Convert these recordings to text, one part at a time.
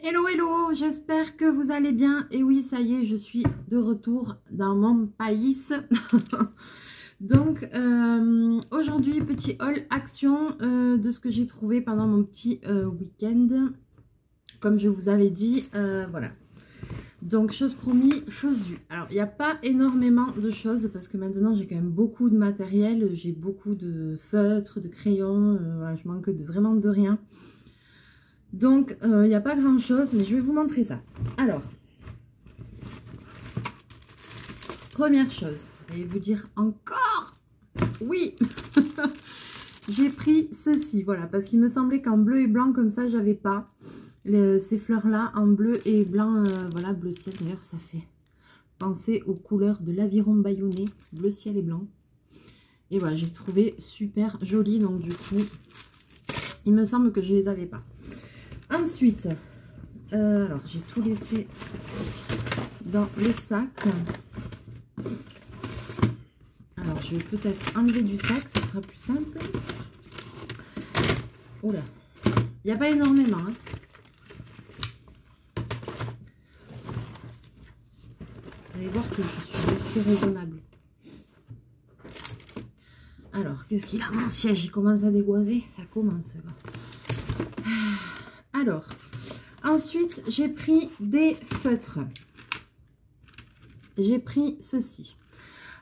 Hello, hello, j'espère que vous allez bien. Et oui, ça y est, je suis de retour dans mon pays. Donc, aujourd'hui, petit haul action de ce que j'ai trouvé pendant mon petit week-end. Comme je vous avais dit, voilà. Donc, chose promis, chose due. Alors, il n'y a pas énormément de choses parce que maintenant, j'ai quand même beaucoup de matériel. J'ai beaucoup de feutres, de crayons. Voilà, je manque vraiment de rien. Donc, il n'y a pas grand chose, mais je vais vous montrer ça. Alors, première chose, vous allez vous dire encore oui. J'ai pris ceci, voilà, parce qu'il me semblait qu'en bleu et blanc, comme ça, j'avais pas ces fleurs-là en bleu et blanc, voilà, bleu ciel. D'ailleurs, ça fait penser aux couleurs de l'aviron bâillonné, bleu ciel et blanc. Et voilà, j'ai trouvé super joli, donc du coup, il me semble que je les avais pas. Ensuite, alors j'ai tout laissé dans le sac. Alors je vais peut-être enlever du sac, ce sera plus simple. Oula, il n'y a pas énormément. Hein. Vous allez voir que je suis restée raisonnable. Alors, qu'est-ce qu'il a mon siège? Il commence à dégoiser. Ça commence là. Alors, ensuite, j'ai pris des feutres. J'ai pris ceci.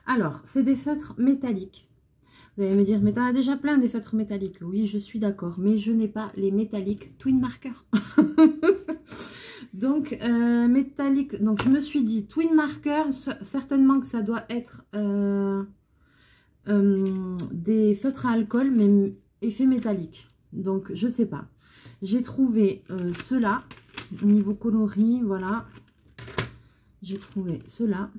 Alors, c'est des feutres métalliques. Vous allez me dire, mais tu en as déjà plein des feutres métalliques. Oui, je suis d'accord, mais je n'ai pas les métalliques Twin Marker. Donc, métallique. Donc, je me suis dit, Twin Marker, certainement que ça doit être des feutres à alcool, mais effet métallique. Donc, je sais pas. J'ai trouvé ceux-là, niveau coloris, voilà. J'ai trouvé ceux-là.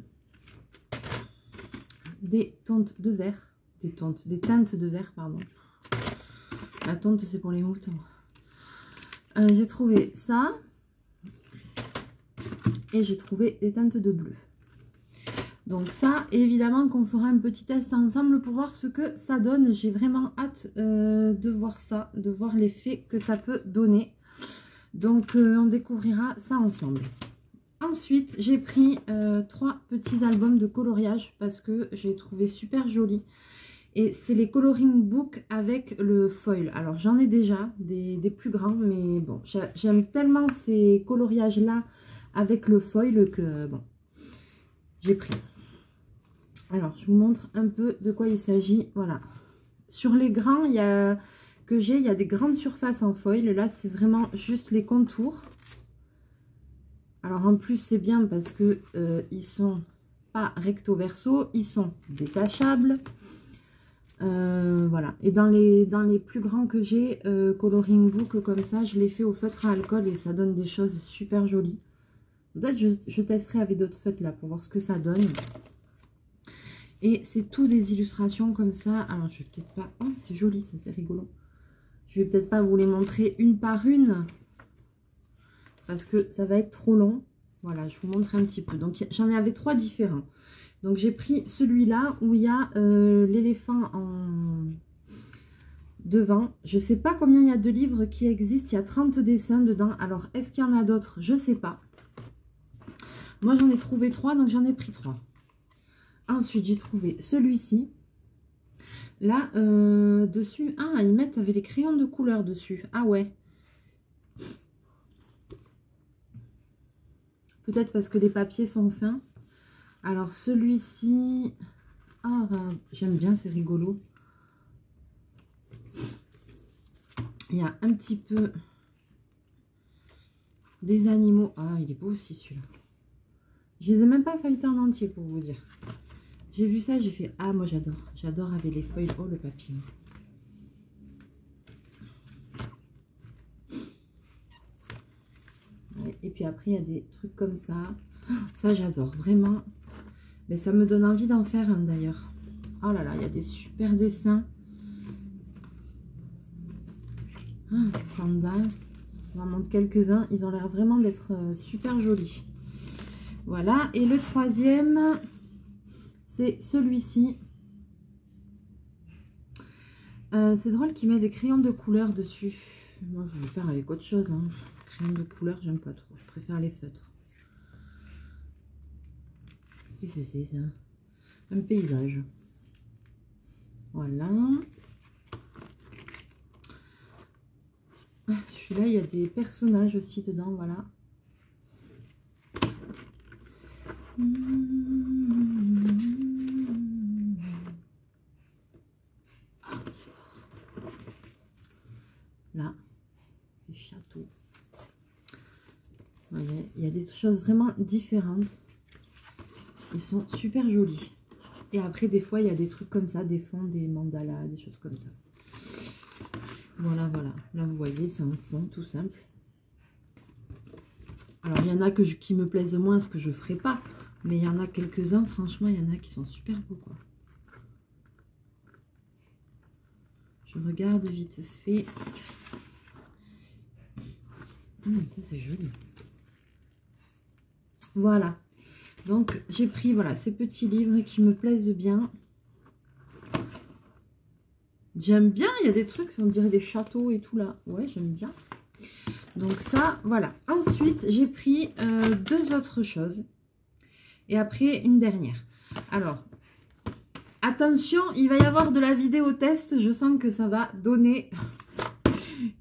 Des teintes de vert. Des teintes de vert, pardon. La teinte, c'est pour les moutons. J'ai trouvé ça. Et j'ai trouvé des teintes de bleu. Donc ça, évidemment qu'on fera un petit test ensemble pour voir ce que ça donne. J'ai vraiment hâte de voir ça, de voir l'effet que ça peut donner. Donc on découvrira ça ensemble. Ensuite, j'ai pris 3 petits albums de coloriage parce que j'ai trouvé super joli. Et c'est les coloring book avec le foil. Alors j'en ai déjà des plus grands, mais bon, j'aime tellement ces coloriages-là avec le foil que bon, j'ai pris. Alors, je vous montre un peu de quoi il s'agit. Voilà. Sur les grands, il y a des grandes surfaces en foil. Là, c'est vraiment juste les contours. Alors, en plus, c'est bien parce que ils sont pas recto verso, ils sont détachables. Voilà. Et dans les plus grands que j'ai, coloring book comme ça, je les fais au feutre à alcool et ça donne des choses super jolies. Peut-être je testerai avec d'autres feutres là pour voir ce que ça donne. Et c'est tout des illustrations comme ça. Alors, je vais peut-être pas... Oh, c'est joli, ça, c'est rigolo. Je vais peut-être pas vous les montrer une par une. Parce que ça va être trop long. Voilà, je vous montre un petit peu. Donc, j'en avais 3 différents. Donc, j'ai pris celui-là où il y a l'éléphant en devant. Je sais pas combien il y a de livres qui existent. Il y a 30 dessins dedans. Alors, est-ce qu'il y en a d'autres? Je sais pas. Moi, j'en ai trouvé 3, donc j'en ai pris 3. Ensuite, j'ai trouvé celui-ci. Là, dessus... Ah, ils mettent avec les crayons de couleur dessus. Ah ouais. Peut-être parce que les papiers sont fins. Alors, celui-ci... Ah, j'aime bien, c'est rigolo. Il y a un petit peu des animaux. Ah, il est beau aussi, celui-là. Je les ai même pas feuilletés en entier, pour vous dire. J'ai vu ça, j'ai fait, ah, moi j'adore. J'adore avec les feuilles. Oh, le papier. Et puis après, il y a des trucs comme ça. Ça, j'adore, vraiment. Mais ça me donne envie d'en faire un, d'ailleurs. Oh là là, il y a des super dessins. Ah, panda. Je vous en montre quelques-uns. Ils ont l'air vraiment d'être super jolis. Voilà. Et le troisième... c'est celui-ci. C'est drôle qu'il met des crayons de couleur dessus. Moi, je vais le faire avec autre chose. Hein. crayon de couleur, j'aime pas trop. Je préfère les feutres. Qu'est-ce que c'est ça? Un paysage. Voilà. Celui-là, il y a des personnages aussi dedans, voilà. Là, les châteaux. Vous voyez, il y a des choses vraiment différentes. Ils sont super jolis. Et après, des fois, il y a des trucs comme ça, des fonds, des mandalas, des choses comme ça. Voilà, voilà. Là, vous voyez, c'est un fond tout simple. Alors, il y en a qui me plaisent moins, ce que je ne ferai pas. Mais il y en a quelques-uns, franchement, il y en a qui sont super beaux, quoi. Je regarde vite fait. Ça, c'est joli. Voilà. Donc, j'ai pris, voilà, ces petits livres qui me plaisent bien. J'aime bien, il y a des trucs, on dirait des châteaux et tout là. Ouais, j'aime bien. Donc ça, voilà. Ensuite, j'ai pris deux autres choses. Et après, une dernière. Alors, attention, il va y avoir de la vidéo test. Je sens que ça va donner...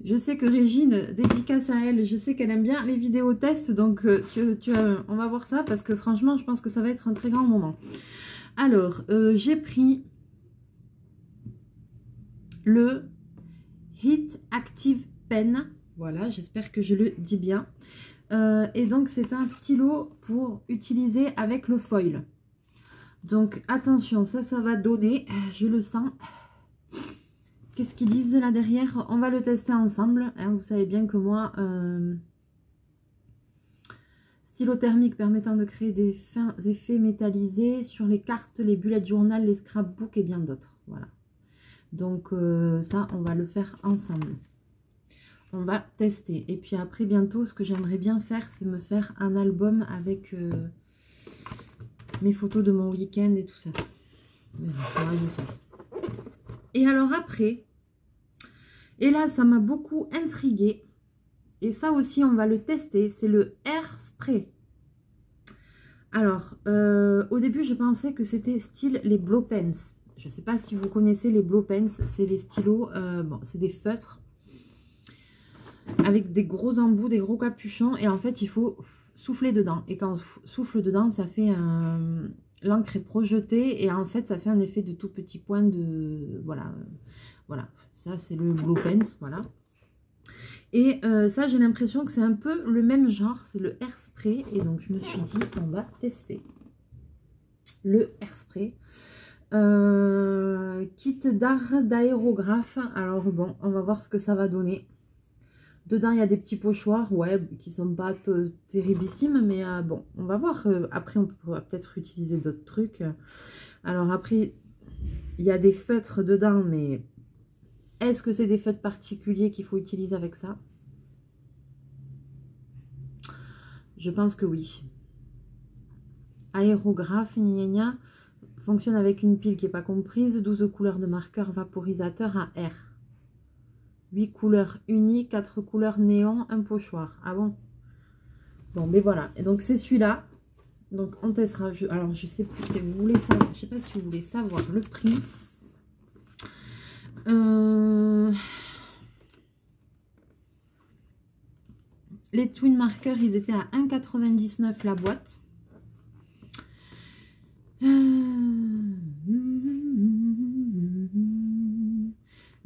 Je sais que Régine, dédicace à elle, je sais qu'elle aime bien les vidéos tests. Donc, on va voir ça parce que franchement, je pense que ça va être un très grand moment. Alors, j'ai pris le Heat Active Pen. Voilà, j'espère que je le dis bien. Et donc, c'est un stylo pour utiliser avec le foil. Donc, attention, ça va donner, je le sens. Qu'est-ce qu'ils disent là derrière? On va le tester ensemble. Hein, vous savez bien que moi, stylo thermique permettant de créer des fins effets métallisés sur les cartes, les bullet journal, les scrapbooks et bien d'autres. Voilà. Donc, ça, on va le faire ensemble. On va tester. Et puis après, bientôt, ce que j'aimerais bien faire, c'est me faire un album avec mes photos de mon week-end et tout ça. Mais bon, ça va, je fasse. Et alors après, et là, ça m'a beaucoup intriguée. Et ça aussi, on va le tester. C'est le Air Spray. Alors, au début, je pensais que c'était style les Blow Pens. Je ne sais pas si vous connaissez les Blow Pens. C'est les stylos, bon, c'est des feutres avec des gros embouts, des gros capuchons. Et en fait, il faut souffler dedans. Et quand on souffle dedans, ça fait un... L'encre est projetée et en fait, ça fait un effet de tout petit point de... Voilà, voilà. Ça, c'est le Blow Pens, voilà. Et ça, j'ai l'impression que c'est un peu le même genre. C'est le Air Spray. Et donc, je me suis dit, on va tester le Air Spray. Kit d'art d'aérographe. Alors, bon, on va voir ce que ça va donner. Dedans, il y a des petits pochoirs, ouais, qui sont pas terriblissimes, mais bon, on va voir. Après, on pourra peut-être utiliser d'autres trucs. Alors après, il y a des feutres dedans, mais est-ce que c'est des feutres particuliers qu'il faut utiliser avec ça? Je pense que oui. Aérographe, gna gna, fonctionne avec une pile qui n'est pas comprise, 12 couleurs de marqueur vaporisateur à air. 8 couleurs unies, 4 couleurs néon, un pochoir. Ah bon? Bon, mais voilà. Et donc, c'est celui-là. Donc, on testera. Alors, je sais plus si vous voulez savoir. Je sais pas si vous voulez savoir le prix. Les Twin Markers, ils étaient à 1,99 la boîte.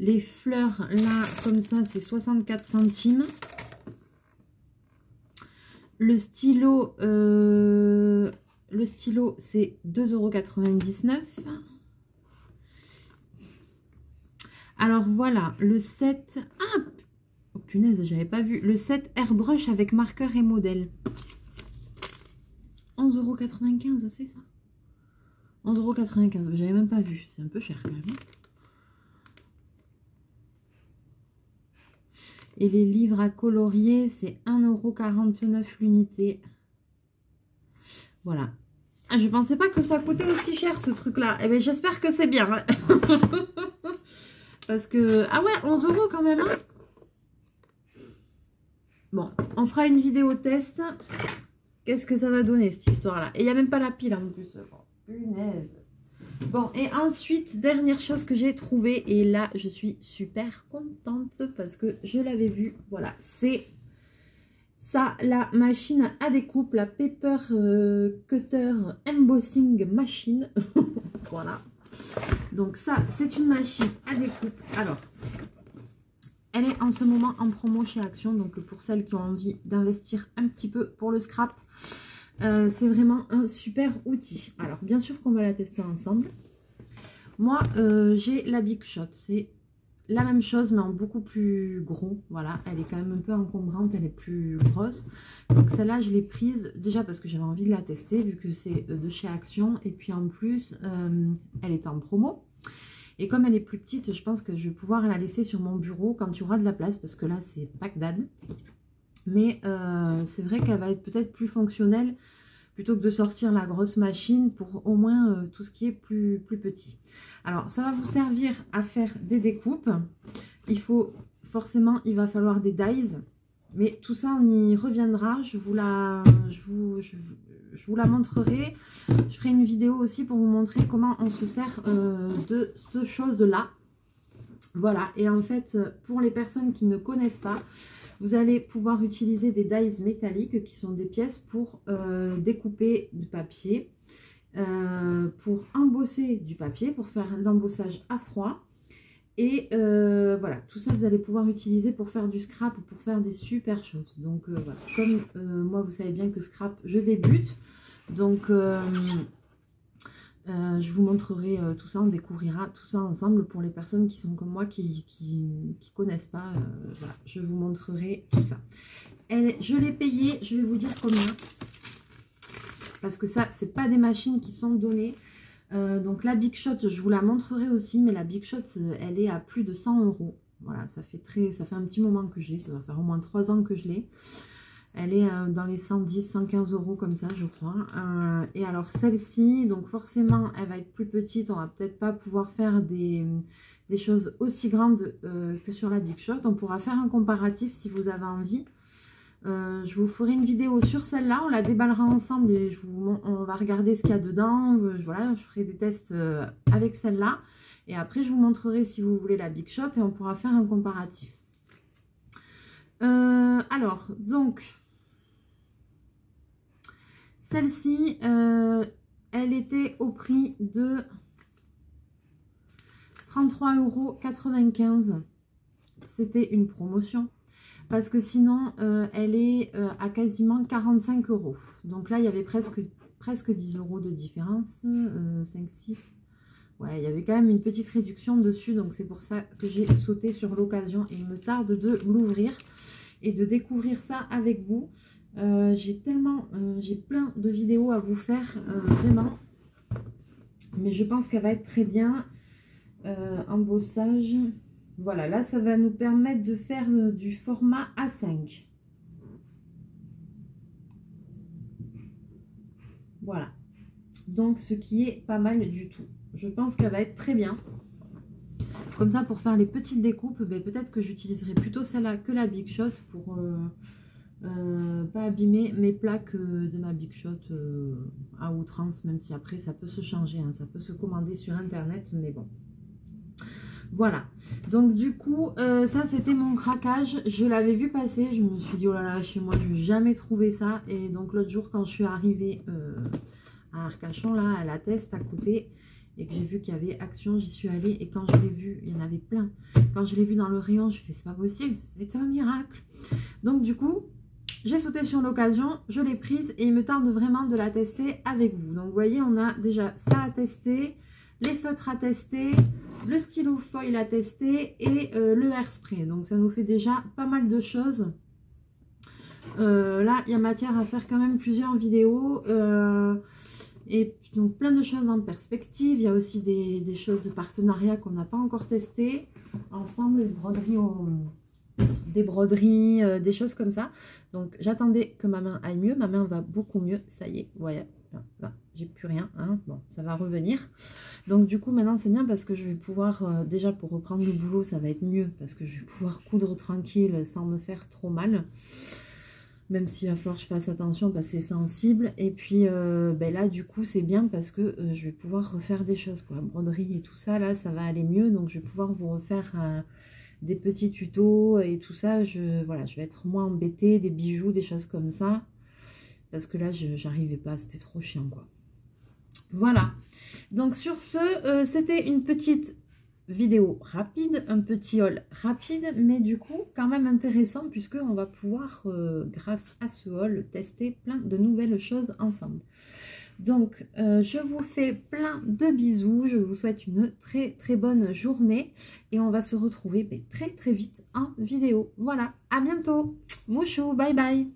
Les fleurs, là, comme ça, c'est 64 centimes. Le stylo, c'est 2,99 €. Alors, voilà, le set... Ah, oh, punaise, j'avais pas vu. Le set Airbrush avec marqueur et modèle. 11,95 €, c'est ça? 11,95 €, j'avais même pas vu. C'est un peu cher quand même. Et les livres à colorier, c'est 1,49 € l'unité. Voilà. Ah, je pensais pas que ça coûtait aussi cher ce truc-là. Eh bien, j'espère que c'est bien. Hein. Parce que... Ah ouais, 11 € quand même. Hein, Bon, on fera une vidéo test. Qu'est-ce que ça va donner cette histoire-là? Et il n'y a même pas la pile en plus. Oh, punaise. Bon, et ensuite, dernière chose que j'ai trouvée, et là, je suis super contente parce que je l'avais vue. Voilà, c'est ça, la machine à découpe, la Paper Cutter Embossing Machine. Voilà. Donc ça, c'est une machine à découpe. Alors, elle est en ce moment en promo chez Action. Donc pour celles qui ont envie d'investir un petit peu pour le scrap, c'est vraiment un super outil. Alors bien sûr qu'on va la tester ensemble. Moi j'ai la Big Shot, c'est la même chose mais en beaucoup plus gros. Voilà, elle est quand même un peu encombrante, elle est plus grosse. Donc celle-là je l'ai prise déjà parce que j'avais envie de la tester vu que c'est de chez Action. Et puis en plus elle est en promo. Et comme elle est plus petite, je pense que je vais pouvoir la laisser sur mon bureau quand il y aura de la place parce que là c'est Bagdad. Mais c'est vrai qu'elle va être peut-être plus fonctionnelle plutôt que de sortir la grosse machine pour au moins tout ce qui est plus petit. Alors, ça va vous servir à faire des découpes. Il va falloir des dies. Mais tout ça, on y reviendra. Je vous la montrerai. Je ferai une vidéo aussi pour vous montrer comment on se sert de cette chose-là. Voilà. Et en fait, pour les personnes qui ne connaissent pas, vous allez pouvoir utiliser des dies métalliques qui sont des pièces pour découper du papier, pour embosser du papier, pour faire l'embossage à froid. Et voilà, tout ça vous allez pouvoir utiliser pour faire du scrap, pour faire des super choses. Donc voilà, comme moi vous savez bien que scrap, je débute. Donc je vous montrerai tout ça, on découvrira tout ça ensemble pour les personnes qui sont comme moi, qui connaissent pas. Voilà, je vous montrerai tout ça. Je l'ai payée, je vais vous dire combien. Parce que ça, c'est pas des machines qui sont données. Donc la Big Shot, je vous la montrerai aussi, mais la Big Shot, elle est à plus de 100 €. Voilà, ça fait un petit moment que je l'ai, ça doit faire au moins 3 ans que je l'ai. Elle est dans les 110, 115 € comme ça, je crois. Et alors celle-ci, donc forcément, elle va être plus petite. On va peut-être pas pouvoir faire des choses aussi grandes que sur la Big Shot. On pourra faire un comparatif si vous avez envie. Je vous ferai une vidéo sur celle-là. On la déballera ensemble et on va regarder ce qu'il y a dedans. Voilà, je ferai des tests avec celle-là. Et après, je vous montrerai si vous voulez la Big Shot et on pourra faire un comparatif. Alors, donc... Celle-ci, elle était au prix de 33,95 €. C'était une promotion. Parce que sinon, elle est à quasiment 45 €. Donc là, il y avait presque 10 € de différence. 5, 6. Ouais, il y avait quand même une petite réduction dessus. Donc c'est pour ça que j'ai sauté sur l'occasion. Et il me tarde de l'ouvrir et de découvrir ça avec vous. J'ai plein de vidéos à vous faire, vraiment. Mais je pense qu'elle va être très bien. Embossage. Voilà, là, ça va nous permettre de faire du format A5. Voilà. Donc, ce qui est pas mal du tout. Je pense qu'elle va être très bien. Comme ça, pour faire les petites découpes, ben, peut-être que j'utiliserai plutôt celle-là que la Big Shot pour... pas abîmer mes plaques de ma Big Shot à outrance, même si après ça peut se changer, hein, ça peut se commander sur internet, mais bon. Voilà, donc du coup ça c'était mon craquage. Je l'avais vu passer, je me suis dit oh là là, chez moi je n'ai jamais trouvé ça. Et donc l'autre jour quand je suis arrivée à Arcachon, là à la Teste à côté, et que j'ai vu qu'il y avait Action, j'y suis allée. Et quand je l'ai vu, il y en avait plein. Quand je l'ai vu dans le rayon, je fais c'est pas possible, c'est un miracle. Donc du coup j'ai sauté sur l'occasion, je l'ai prise et il me tarde vraiment de la tester avec vous. Donc vous voyez, on a déjà ça à tester, les feutres à tester, le stylo foil à tester et le hairspray. Donc ça nous fait déjà pas mal de choses. Là, il y a matière à faire quand même plusieurs vidéos. Et donc plein de choses en perspective. Il y a aussi des choses de partenariat qu'on n'a pas encore testées. Ensemble, des broderies, des choses comme ça. Donc j'attendais que ma main aille mieux. Ma main va beaucoup mieux. Ça y est, voilà. Là, j'ai plus rien, hein. Bon, ça va revenir. Donc du coup, maintenant, c'est bien parce que je vais pouvoir, déjà pour reprendre le boulot, ça va être mieux, parce que je vais pouvoir coudre tranquille sans me faire trop mal. Même s'il va falloir que je fasse attention parce que c'est sensible. Et puis ben là, du coup, c'est bien parce que je vais pouvoir refaire des choses, quoi. Broderie et tout ça, là, ça va aller mieux. Donc, je vais pouvoir vous refaire des petits tutos et tout ça. Voilà, je vais être moins embêtée, des bijoux, des choses comme ça. Parce que là, j'arrivais pas, c'était trop chiant, quoi. Voilà. Donc, sur ce, c'était une petite vidéo rapide, un petit haul rapide, mais du coup quand même intéressant puisque on va pouvoir grâce à ce haul tester plein de nouvelles choses ensemble. Donc je vous fais plein de bisous, je vous souhaite une très très bonne journée et on va se retrouver très très vite en vidéo. Voilà, à bientôt, mouchou, bye bye.